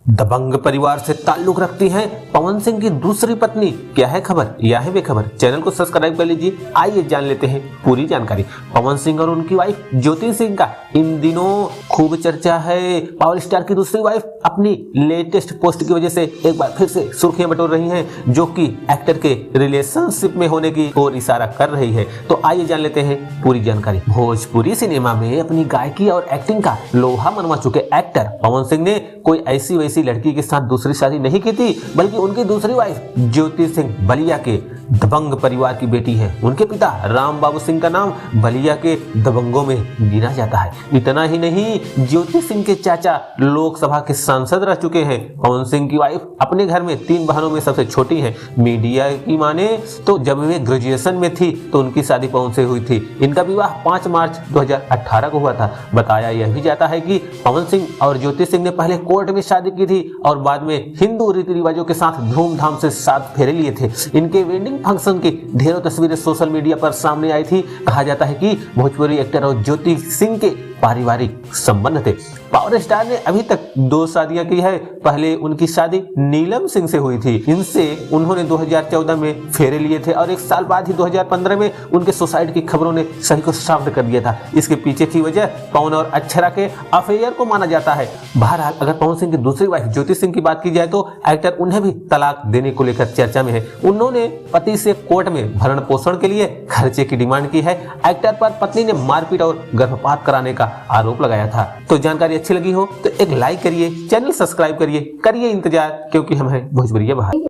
दबंग परिवार से ताल्लुक रखती हैं पवन सिंह की दूसरी पत्नी। क्या है खबर, यह है बेखबर। चैनल को सब्सक्राइब कर लीजिए। आइए जान लेते हैं पूरी जानकारी। पवन सिंह और उनकी वाइफ ज्योति सिंह का इन दिनों खूब चर्चा है। पावर स्टार की दूसरी वाइफ अपनी लेटेस्ट पोस्ट की वजह से एक बार फिर से सुर्खियां बटोर रही हैं, जो कि एक्टर के रिलेशनशिप में होने की ओर इशारा कर रही है। तो आइए जान लेते हैं पूरी जानकारी। भोजपुरी सिनेमा में अपनी गायकी और एक्टिंग का लोहा मनवा चुके एक्टर पवन सिंह ने कोई ऐसी वैसी लड़की के साथ दूसरी शादी नहीं की थी, बल्कि उनकी दूसरी वाइफ ज्योति सिंह बलिया के दबंग परिवार की बेटी है। उनके पिता राम बाबू सिंह का नाम बलिया के दबंगों में गिना जाता है। इतना ही नहीं, ज्योति सिंह के चाचा लोकसभा के सांसद रह चुके हैं। पवन सिंह की वाइफ अपने घर में 3 बहनों में सबसे छोटी है। मीडिया की माने तो जब वे ग्रेजुएशन में थी तो उनकी शादी पवन से हुई थी। इनका विवाह 5 मार्च 2018 को हुआ था। बताया यह भी जाता है कि पवन सिंह और ज्योति सिंह ने पहले कोर्ट में शादी की थी और बाद में हिंदू रीति रिवाजों के साथ धूमधाम से 7 फेरे लिए थे। इनके वेडिंग फंक्शन की ढेरों तस्वीरें सोशल मीडिया पर सामने आई थी। कहा जाता है कि भोजपुरी एक्टर और ज्योति सिंह के पारिवारिक संबंध थे। पावर स्टार ने अभी तक 2 शादियां की है। पहले उनकी शादी नीलम सिंह से हुई थी। इनसे उन्होंने 2014 में फेरे लिए थे और 1 साल बाद ही 2015 में उनके सुसाइड की खबरों ने सभी को शांत कर दिया था। इसके पीछे की वजह पवन और अक्षरा के अफेयर को माना जाता है। बहरहाल अगर पवन सिंह की दूसरी वाइफ ज्योति सिंह की बात की जाए तो एक्टर उन्हें भी तलाक देने को लेकर चर्चा में है। उन्होंने पति से कोर्ट में भरण पोषण के लिए खर्चे की डिमांड की है। एक्टर पर पत्नी ने मारपीट और गर्भपात कराने का आरोप लगाया था। तो जानकारी अच्छी लगी हो तो एक लाइक करिए, चैनल सब्सक्राइब करिए, करिए इंतजार, क्योंकि हम हैं भोजपुरिया भाई।